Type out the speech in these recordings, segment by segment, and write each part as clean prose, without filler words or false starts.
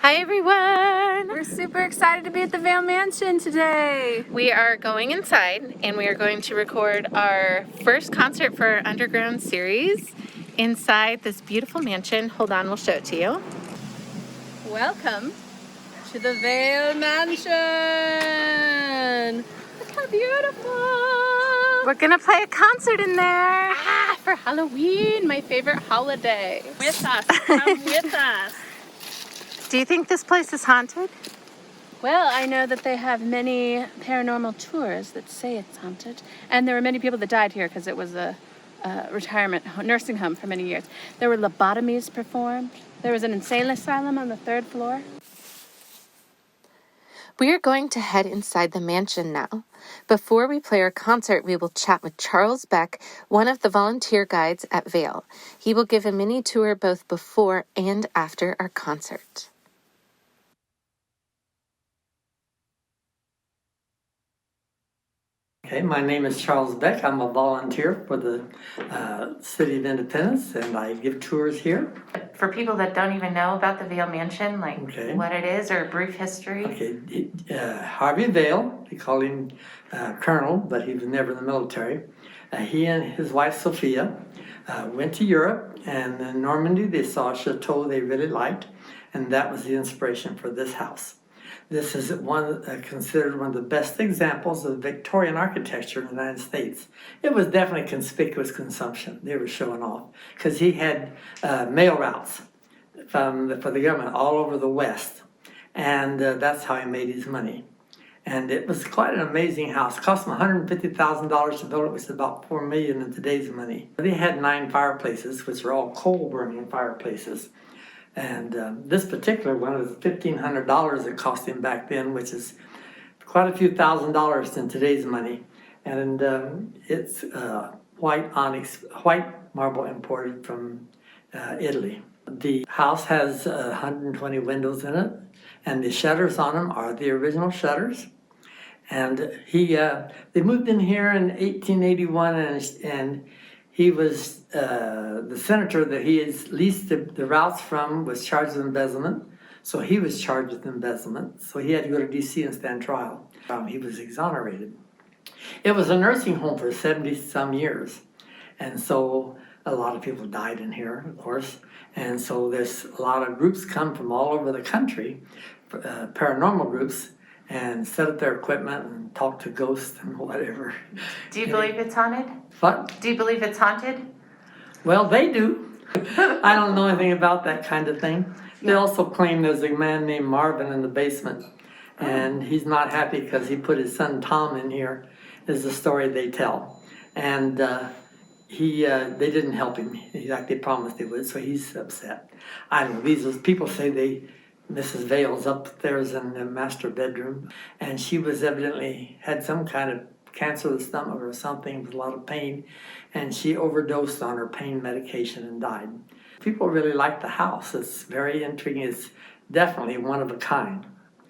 Hi everyone! We're super excited to be at the Vaile Mansion today. We are going inside and we are going to record our first concert for our Underground series inside this beautiful mansion. Hold on, we'll show it to you. Welcome to the Vaile Mansion. Look how beautiful. We're gonna play a concert in there. For Halloween, my favorite holiday. With us, come with us. Do you think this place is haunted? Well, I know that they have many paranormal tours that say it's haunted. And there were many people that died here because it was a nursing home for many years. There were lobotomies performed. There was an insane asylum on the 3rd floor. We are going to head inside the mansion now. Before we play our concert, we will chat with Charles Beck, one of the volunteer guides at Vaile. He will give a mini tour both before and after our concert. Okay, my name is Charles Beck. I'm a volunteer for the City of Independence, and I give tours here. For people that don't even know about the Vaile Mansion, like what it is or a brief history. Okay, Harvey Vaile, they call him Colonel, but he was never in the military. He and his wife Sophia went to Europe, and in Normandy they saw a chateau they really liked, and that was the inspiration for this house. This is considered one of the best examples of Victorian architecture in the United States. It was definitely conspicuous consumption. They were showing off because he had mail routes for the government all over the West, and that's how he made his money. And it was quite an amazing house. It cost him $150,000 to build it, which is about $4 million in today's money. They had 9 fireplaces, which are all coal-burning fireplaces. And this particular one was $1,500 it cost him back then, which is quite a few $1,000s in today's money. And it's white marble imported from Italy. The house has 120 windows in it, and the shutters on them are the original shutters. And they moved in here in 1881, and he was the senator that he has leased the routes from was charged with embezzlement. So he was charged with embezzlement. So he had to go to D.C. and stand trial. He was exonerated. It was a nursing home for 70-some years. And so a lot of people died in here, of course. And so there's a lot of groups come from all over the country, paranormal groups, and set up their equipment and talk to ghosts and whatever. Do you believe it's haunted? What? Do you believe it's haunted? Well, they do. I don't know anything about that kind of thing. They also claim there's a man named Marvin in the basement, and he's not happy because he put his son Tom in here, is the story they tell. And they didn't help him like they promised they would, so he's upset. I don't know, these people say Mrs. Vaile's upstairs in the master bedroom, and she was evidently had some kind of cancer of the stomach or something with a lot of pain, and she overdosed on her pain medication and died. People really like the house. It's very intriguing. It's definitely one of a kind.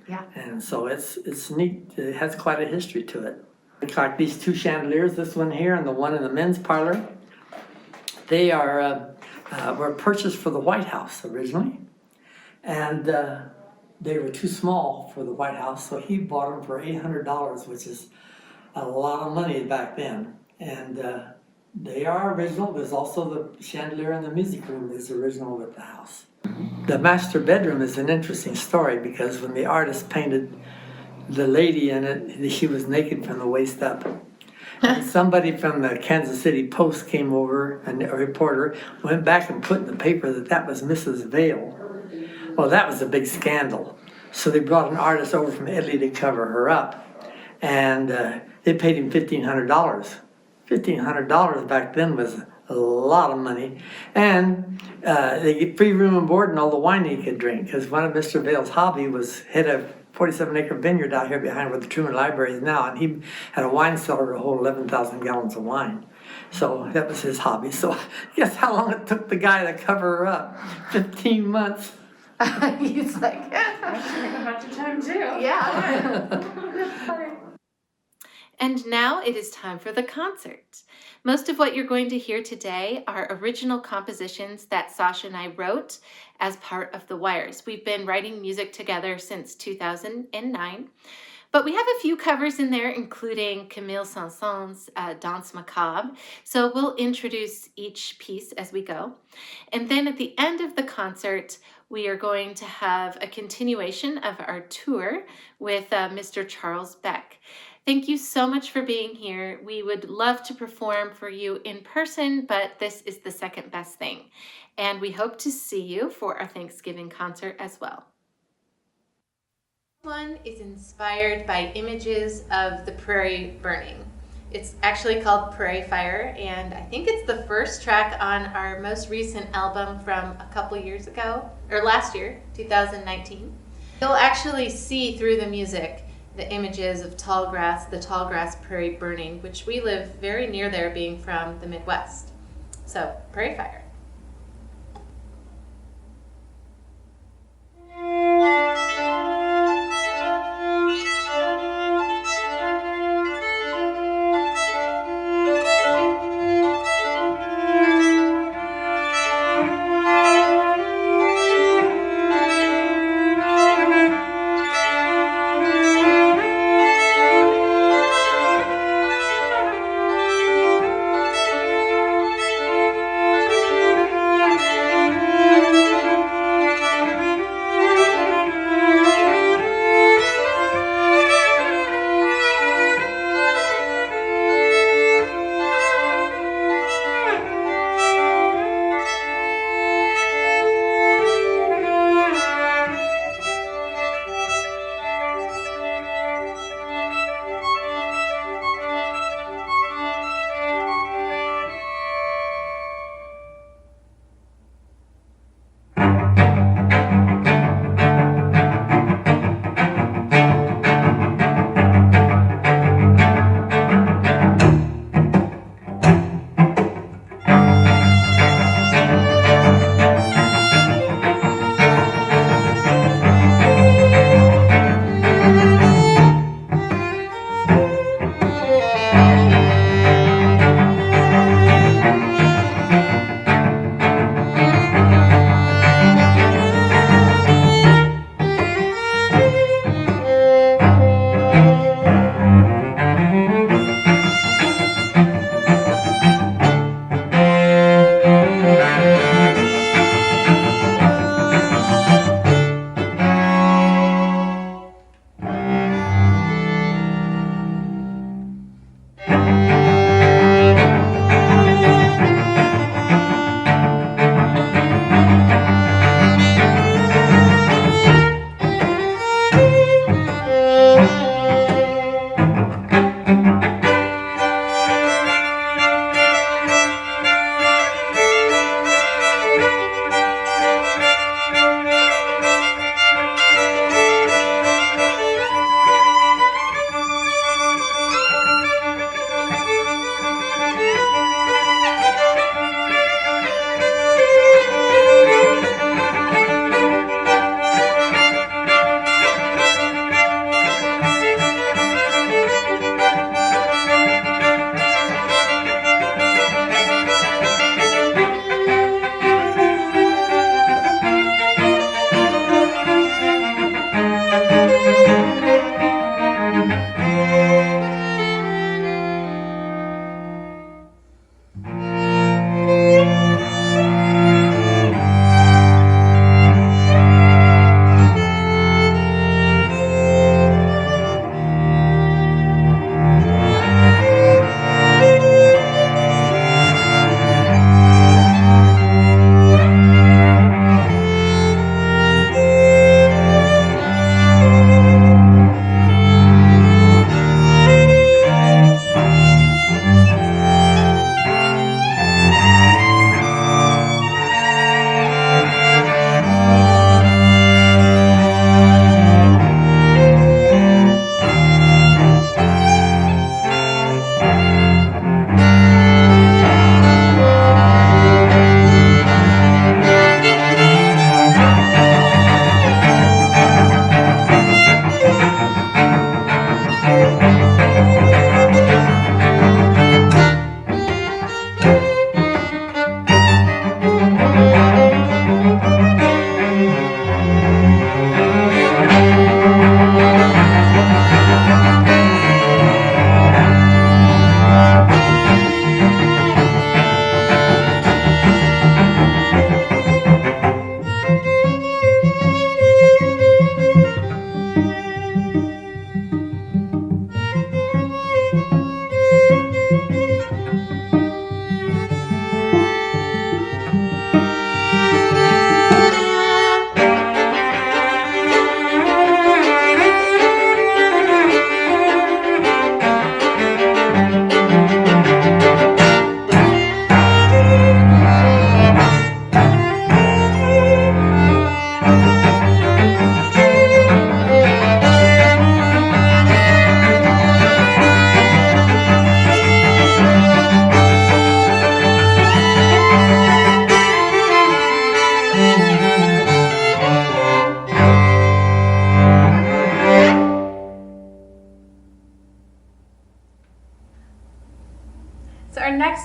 Yeah. And so it's neat. It has quite a history to it. Like these 2 chandeliers, this one here and the one in the men's parlor, they were purchased for the White House originally. And they were too small for the White House, so he bought them for $800, which is a lot of money back then. And they are original. There's also the chandelier in the music room is original with the house. The master bedroom is an interesting story because when the artist painted the lady in it, she was naked from the waist up. And somebody from the Kansas City Post came over, and a reporter went back and put in the paper that was Mrs. Vaile. Well, that was a big scandal. So they brought an artist over from Italy to cover her up. And they paid him $1,500. $1,500 back then was a lot of money. And they get free room and board and all the wine he could drink. Because one of Mr. Vaile's hobby was had a 47-acre vineyard out here behind where the Truman Library is now. And he had a wine cellar to hold 11,000 gallons of wine. So that was his hobby. So guess how long it took the guy to cover her up? 15 months. He's like, That's a bunch of time too. yeah. And now it is time for the concert. Most of what you're going to hear today are original compositions that Sasha and I wrote as part of the Wires. We've been writing music together since 2009, but we have a few covers in there, including Camille Saint-Saens' Danse Macabre. So we'll introduce each piece as we go. And then at the end of the concert, we are going to have a continuation of our tour with Mr. Charles Beck. Thank you so much for being here. We would love to perform for you in person, but this is the second best thing. And we hope to see you for our Thanksgiving concert as well. This one is inspired by images of the prairie burning. It's actually called Prairie Fire, and I think it's the first track on our most recent album from a couple years ago, or last year, 2019. You'll actually see through the music the images of the tall grass prairie burning, which we live very near there, being from the Midwest. So, Prairie Fire.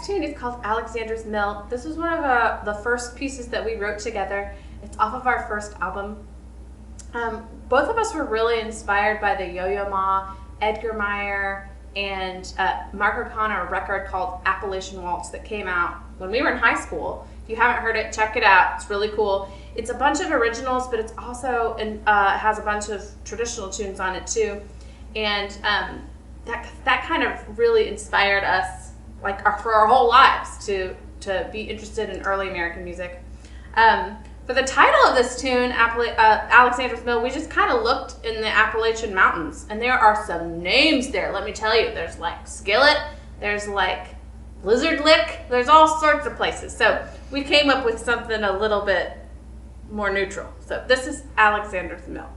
next tune is called Alexander's Mill. This was one of the first pieces that we wrote together. It's off of our first album. Both of us were really inspired by the Yo-Yo Ma, Edgar Meyer, and Mark O'Connor record called Appalachian Waltz that came out when we were in high school. If you haven't heard it, check it out. It's really cool. It's a bunch of originals, but it's also has a bunch of traditional tunes on it too. And that kind of really inspired us, like for our whole lives, to be interested in early American music. For the title of this tune, Alexander's Mill, we just kind of looked in the Appalachian Mountains, and there are some names there, let me tell you. There's like Skillet, there's like Lizard Lick, there's all sorts of places. So we came up with something a little bit more neutral. So this is Alexander's Mill.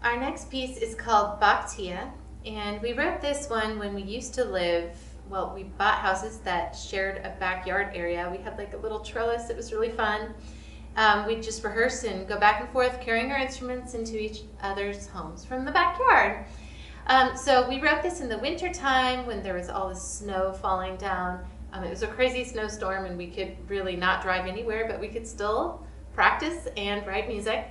Our next piece is called Baktia, and we wrote this one when we used to live, well, we bought houses that shared a backyard area. We had like a little trellis. It was really fun. We'd just rehearse and go back and forth carrying our instruments into each other's homes from the backyard. So we wrote this in the winter time when there was all this snow falling down. It was a crazy snowstorm and we could really not drive anywhere, but we could still practice and write music.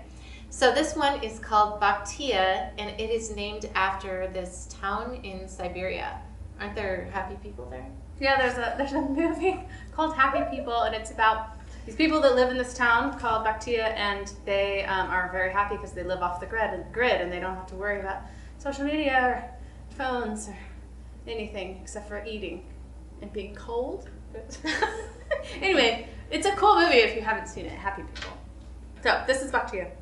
So this one is called Baktia, and it is named after this town in Siberia. Aren't there happy people there? Yeah, there's a movie called Happy People, and it's about these people that live in this town called Baktia, and they are very happy because they live off the grid, and they don't have to worry about social media or phones or anything except for eating and being cold. Anyway, it's a cool movie if you haven't seen it. Happy People. So this is Baktia.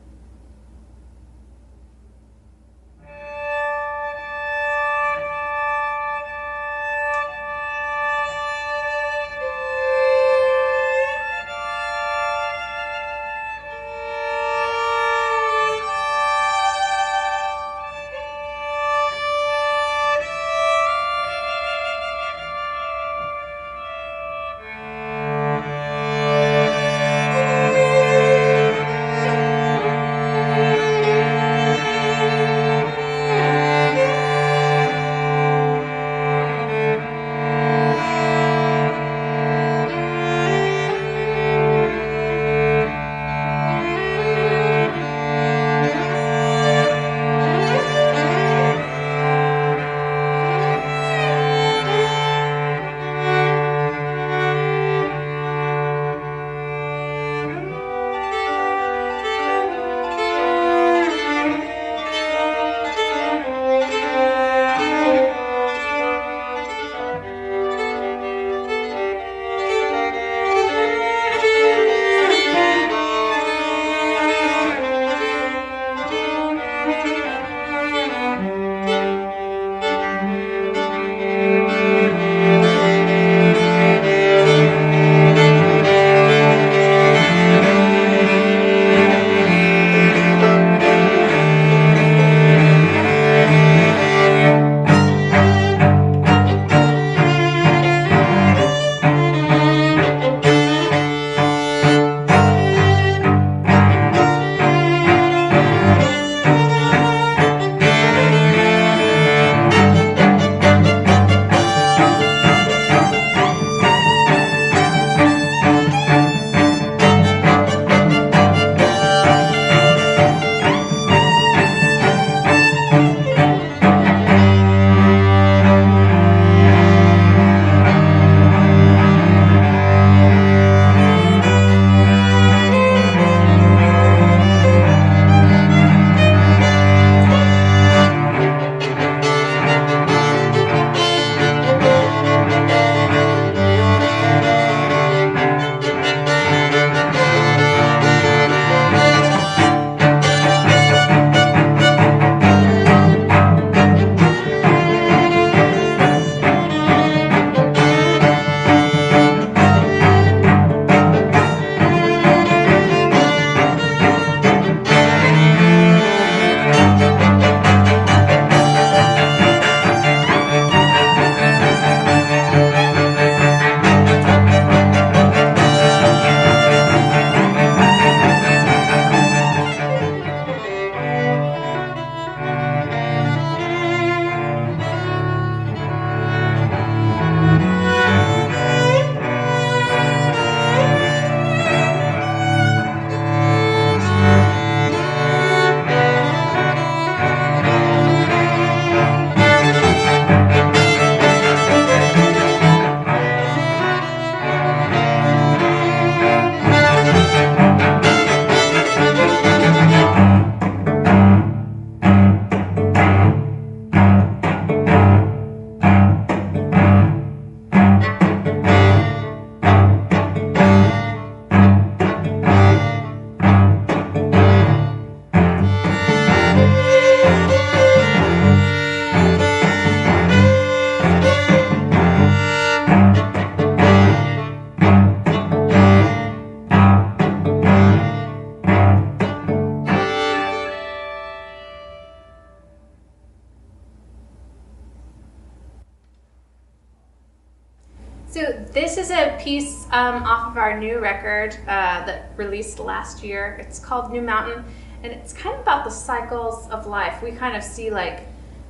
is a piece off of our new record that released last year. It's called New Mountain, and it's kind of about the cycles of life. We kind of see like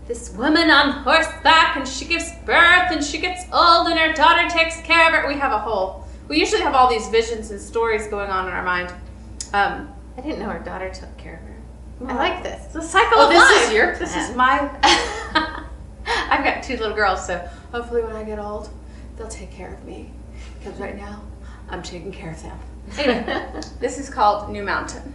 this woman on horseback, and she gives birth, and she gets old, and her daughter takes care of her. We usually have all these visions and stories going on in our mind. I didn't know her daughter took care of her. Well, I like this. It's the cycle of life. This is your plan. This is my... I've got 2 little girls, so hopefully when I get old, they'll take care of me. Because right now, I'm taking care of them. Anyway, this is called New Mountain.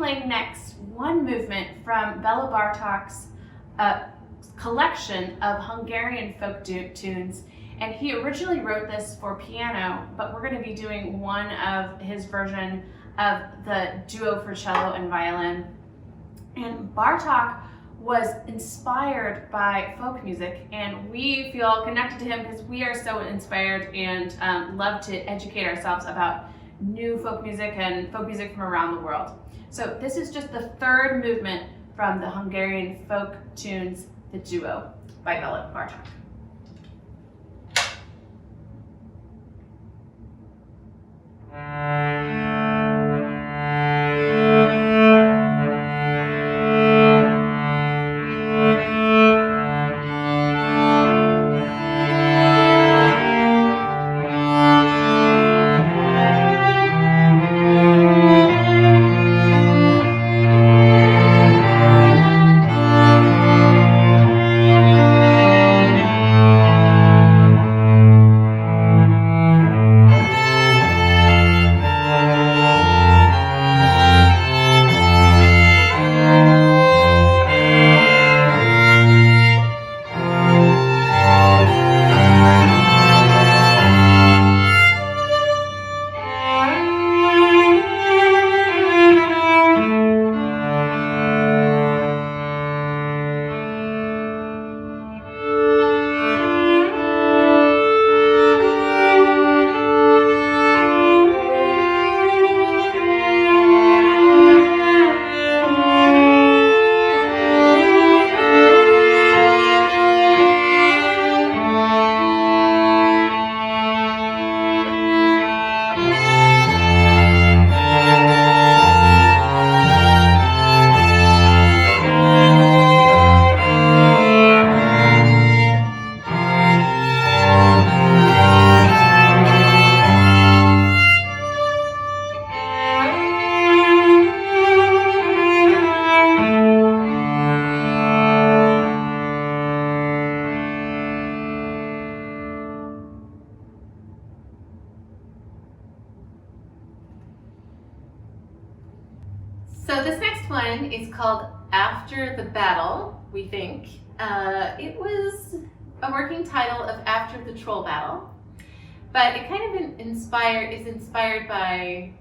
playing next one movement from Bela Bartok's collection of Hungarian folk tunes. And he originally wrote this for piano, but we're going to be doing one of his version of the duo for cello and violin. And Bartok was inspired by folk music, and we feel connected to him because we are so inspired and love to educate ourselves about new folk music and folk music from around the world. So this is just the third movement from the Hungarian folk tunes, the duo by Bela Bartok. So this next one is called After the Battle, we think. It was a working title of After the Troll Battle, but it kind of is inspired by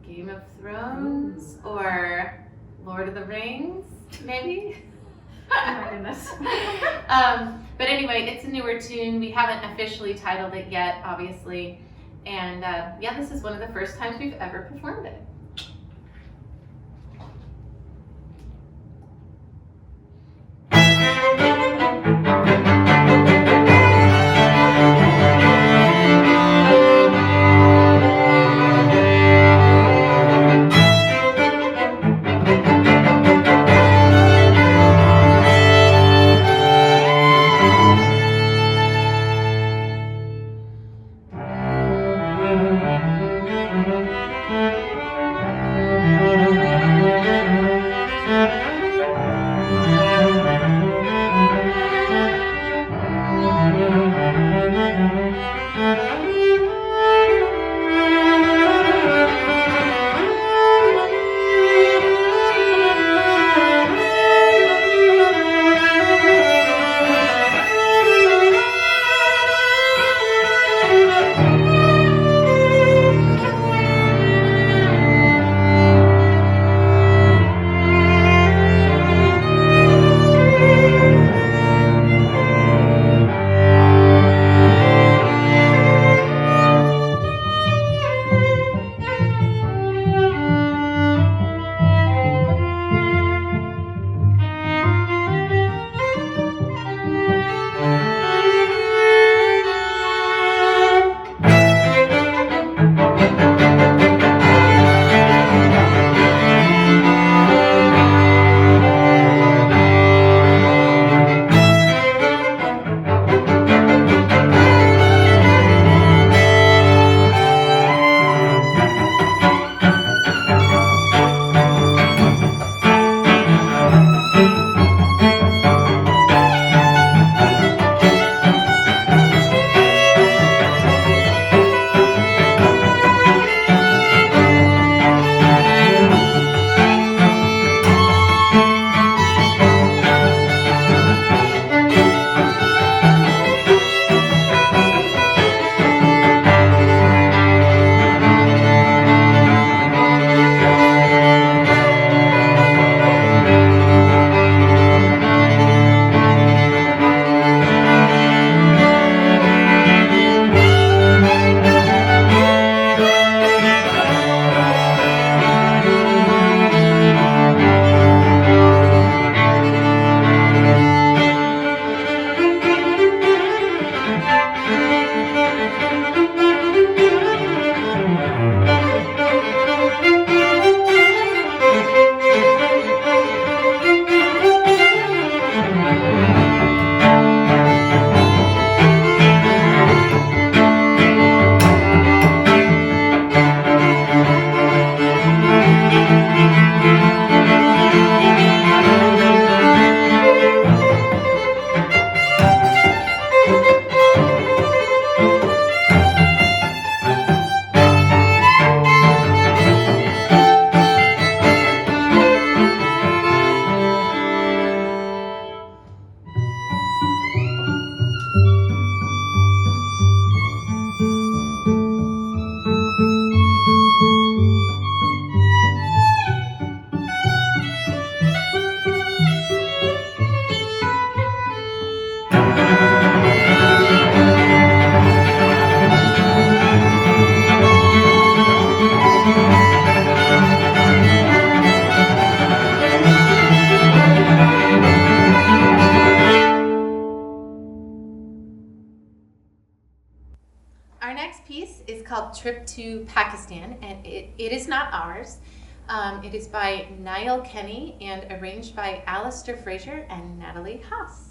Game of Thrones or Lord of the Rings, maybe? Oh my goodness. But anyway, it's a newer tune. We haven't officially titled it yet, obviously. And yeah, this is one of the first times we've ever performed it. called Trip to Pakistan, and it is not ours. It is by Nial Kenny and arranged by Alistair Fraser and Natalie Haas.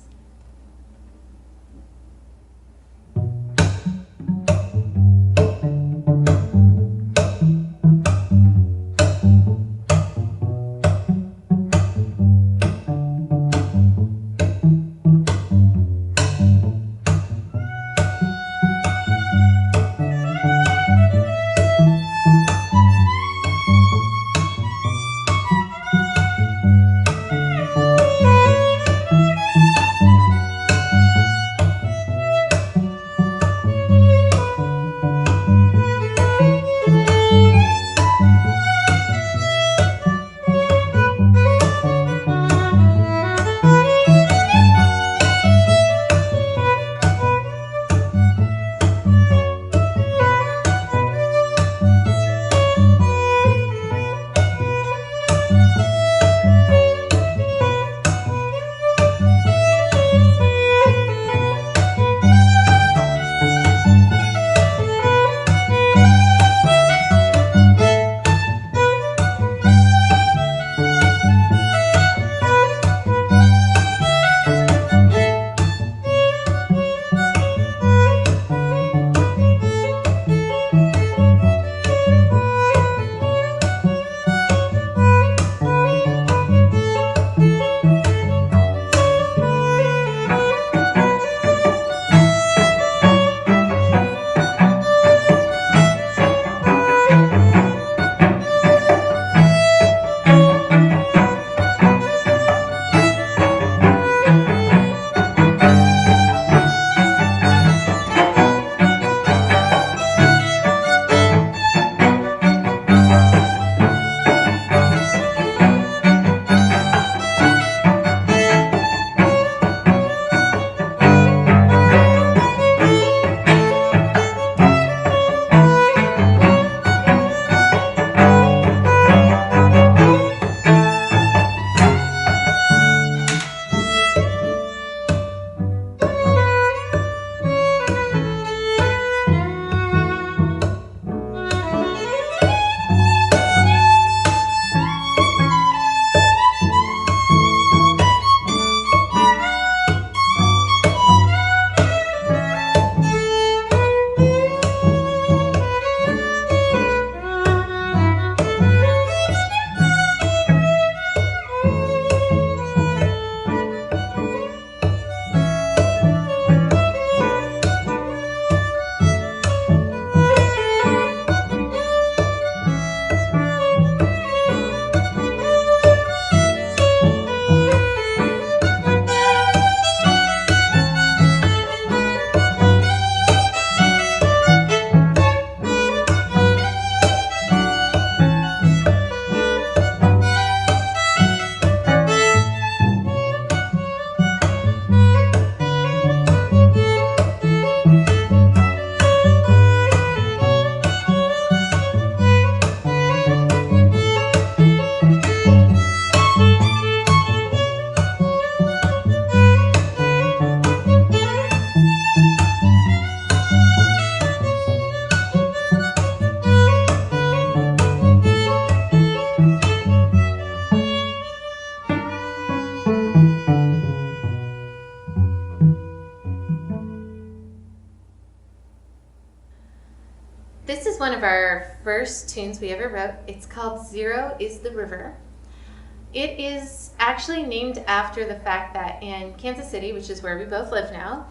This is one of our first tunes we ever wrote. It's called Zero is the River. It is actually named after the fact that in Kansas City, which is where we both live now,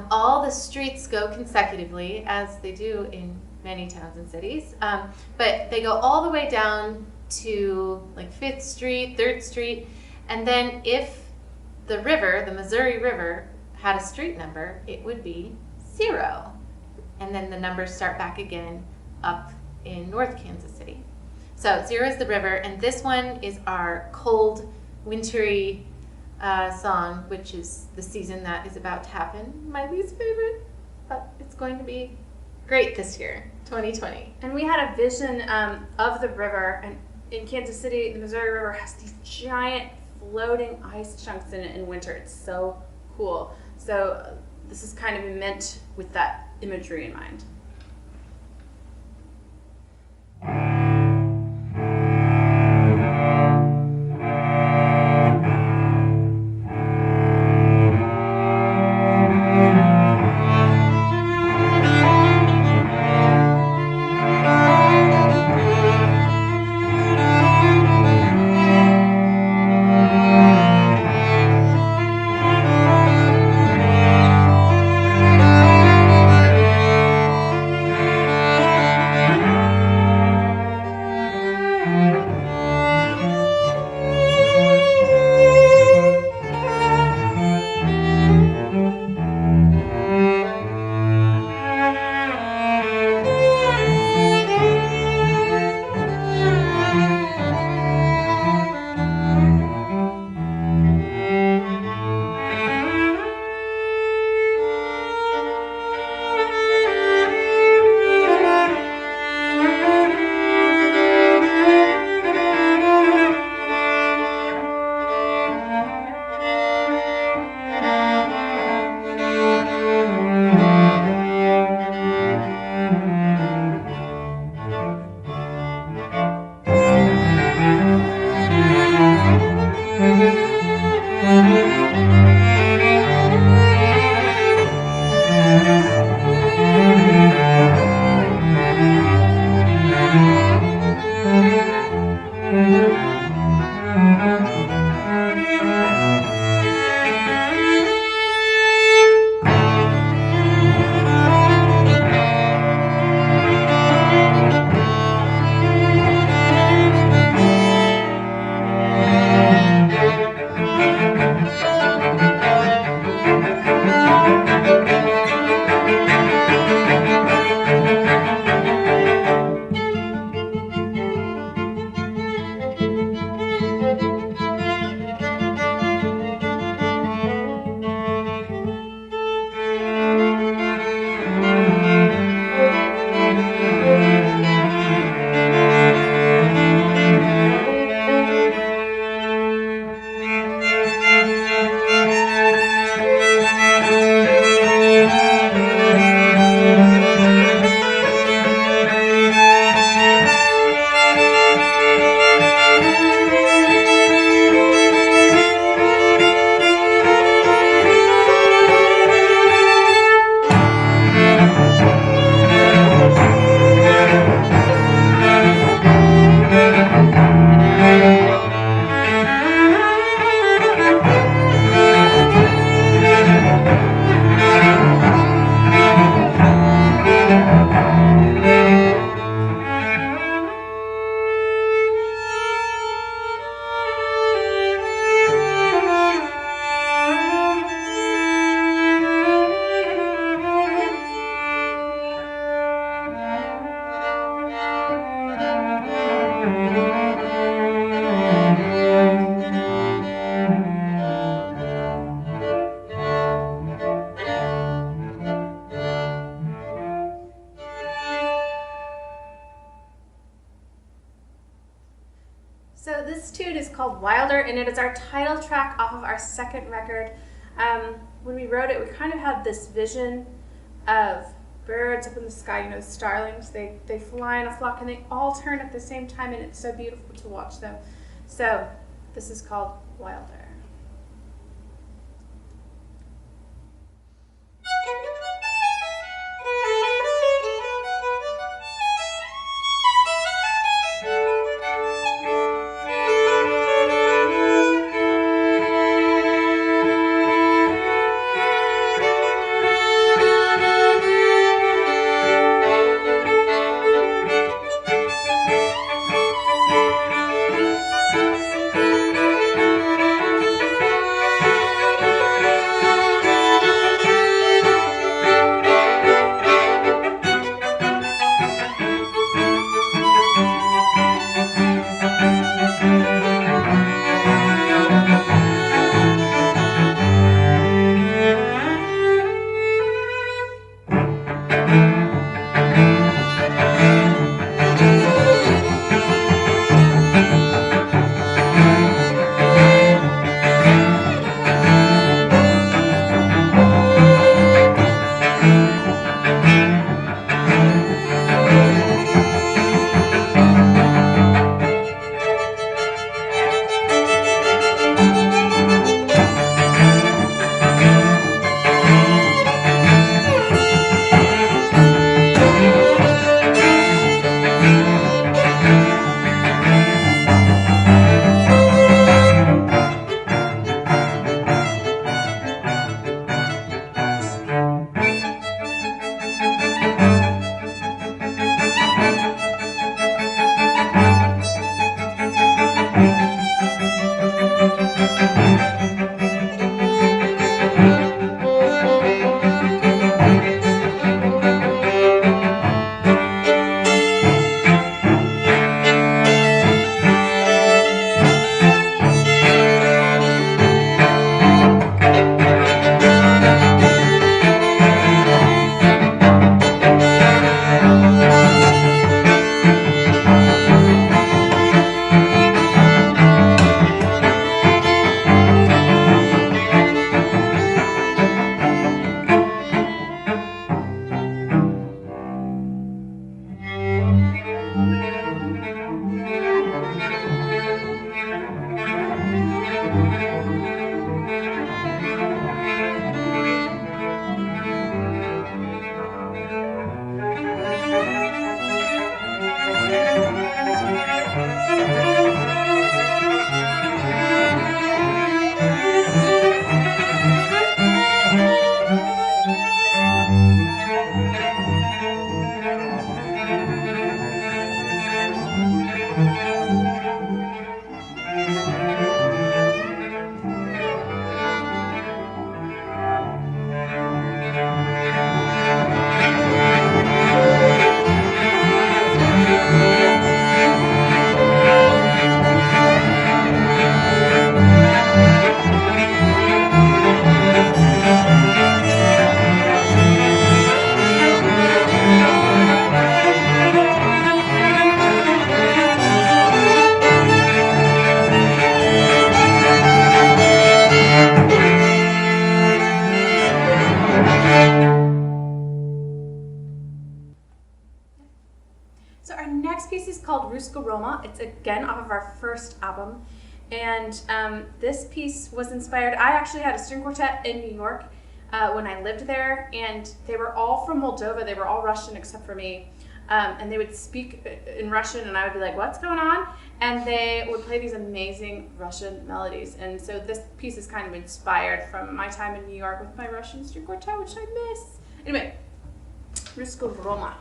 all the streets go consecutively, as they do in many towns and cities, but they go all the way down to like 5th Street, 3rd Street, and then if the river, the Missouri River, had a street number, it would be 0. And then the numbers start back again up in North Kansas City. So 0 is the river, and this one is our cold, wintry song, which is the season that is about to happen. My least favorite, but it's going to be great this year, 2020. And we had a vision of the river, and in Kansas City, the Missouri River has these giant floating ice chunks in it in winter. It's so cool. So this is kind of meant with that imagery in mind. Wilder, and it is our title track off of our second record. When we wrote it, we kind of had this vision of birds up in the sky, you know, starlings. They fly in a flock and they all turn at the same time, and it's so beautiful to watch them. So this is called Wilder. Rooska Roma. It's again off of our first album, and this piece was inspired. I actually had a string quartet in New York when I lived there, and they were all from Moldova. They were all Russian except for me, and they would speak in Russian, and I would be like, "What's going on?" And they would play these amazing Russian melodies. And so this piece is kind of inspired from my time in New York with my Russian string quartet, which I miss. Anyway, Rooska Roma.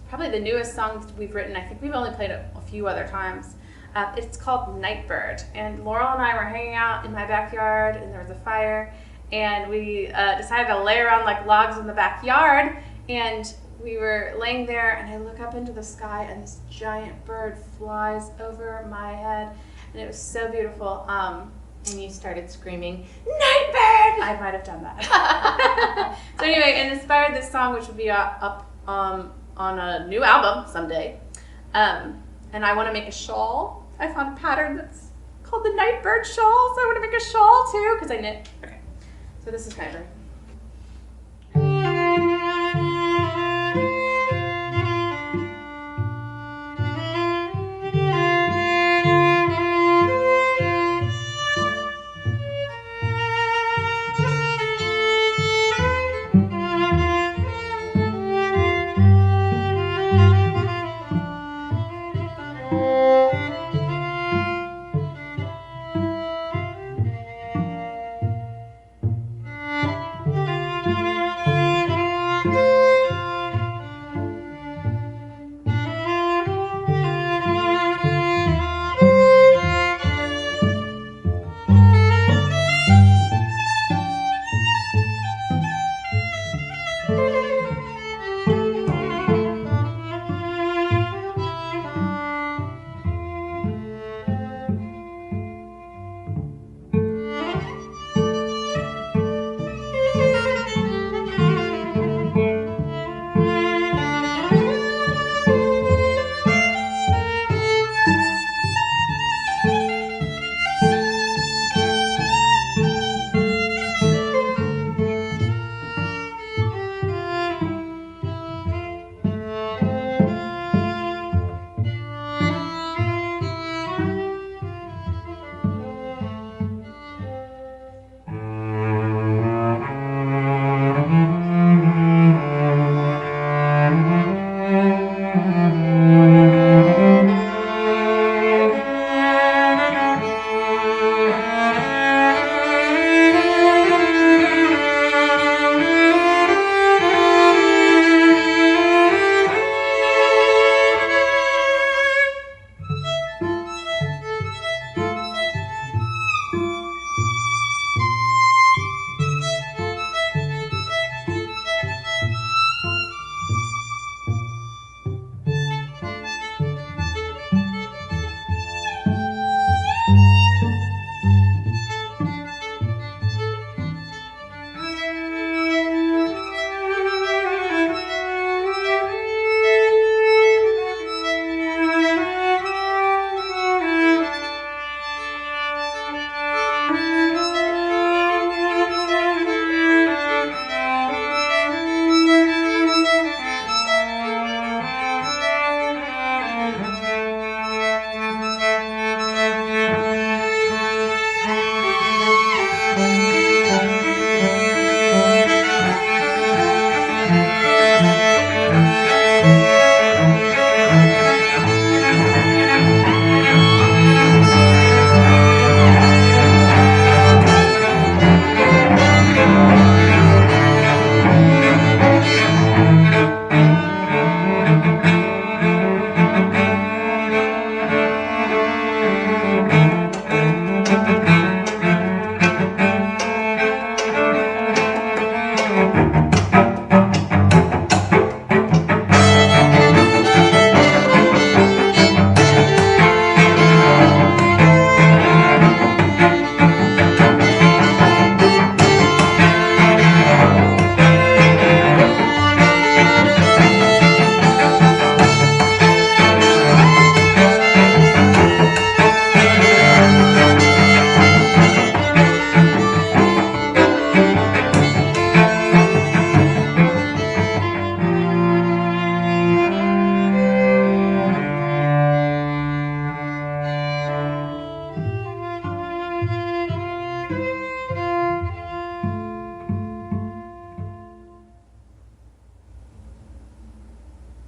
probably the newest song we've written. I think we've only played it a few other times. It's called Nightbird. And Laurel and I were hanging out in my backyard, and there was a fire, and we decided to lay around like logs in the backyard, and we were laying there, and I look up into the sky, and this giant bird flies over my head, and it was so beautiful. And you started screaming, Nightbird! I might have done that. So anyway, it inspired this song, which will be up on a new album someday. And I want to make a shawl. I found a pattern that's called the Nightbird shawl, so I want to make a shawl too, because I knit. Okay, so this is Nightbird.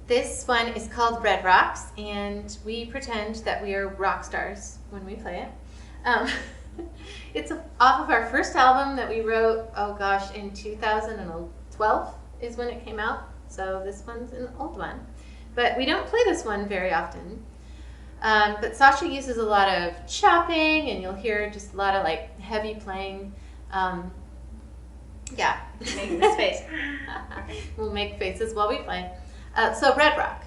This one is called Red Rocks, and we pretend that we are rock stars when we play it. It's off of our first album that we wrote, oh gosh, in 2012 is when it came out. So this one's an old one. But we don't play this one very often. But Sasha uses a lot of chopping, and you'll hear just a lot of like heavy playing. Yeah. Making this face. We'll make faces while we play. So Red Rock.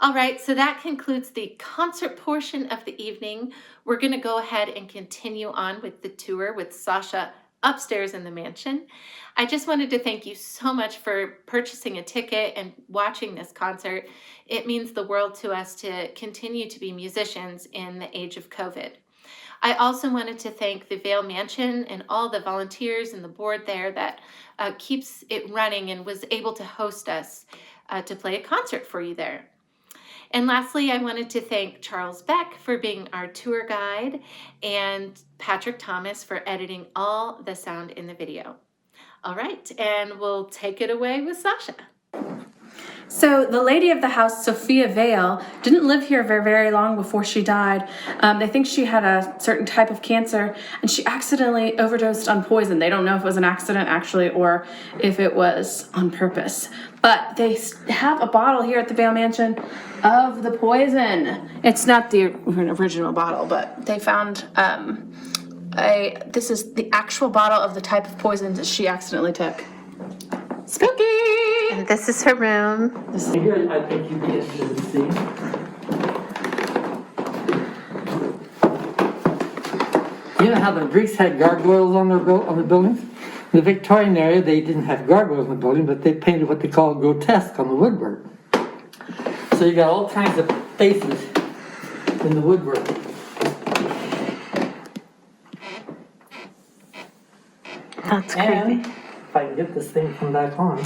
All right, so that concludes the concert portion of the evening. We're going to go ahead and continue on with the tour with Sasha upstairs in the mansion. I just wanted to thank you so much for purchasing a ticket and watching this concert. It means the world to us to continue to be musicians in the age of COVID. I also wanted to thank the Vaile Mansion and all the volunteers and the board there that keeps it running and was able to host us to play a concert for you there. And lastly, I wanted to thank Charles Beck for being our tour guide and Patrick Thomas for editing all the sound in the video. All right, and we'll take it away with Sasha. So the lady of the house, Sophia Vaile, didn't live here very, very long before she died. They think she had a certain type of cancer, and she accidentally overdosed on poison. They don't know if it was an accident, actually, or if it was on purpose. But they have a bottle here at the Vaile Mansion of the poison. It's not the original bottle, but they found this is the actual bottle of the type of poison that she accidentally took. Spooky! And this is her room. Here, I think you'd be interested to see. You know how the Greeks had gargoyles on the buildings? In the Victorian era, they didn't have gargoyles in the building, but they painted what they call grotesque on the woodwork. So you got all kinds of faces in the woodwork. That's And creepy. if I can get this thing to come back on,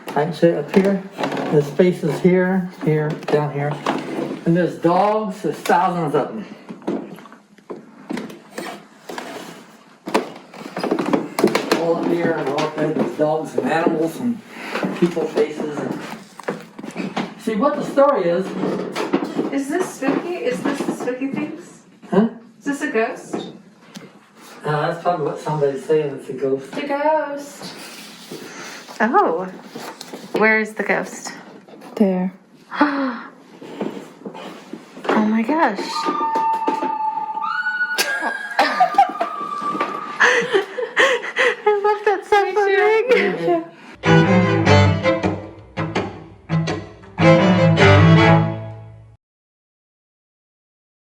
I can show you up here. There's faces here, here, down here. And there's dogs, there's thousands of them. All up here and all up there, there's dogs and animals and people faces. And... See, what the story is... Is this spooky? Is this the spooky things? Huh? Is this a ghost? That's probably what somebody's saying, it's a ghost. The ghost. Oh. Where is the ghost? There. Oh my gosh.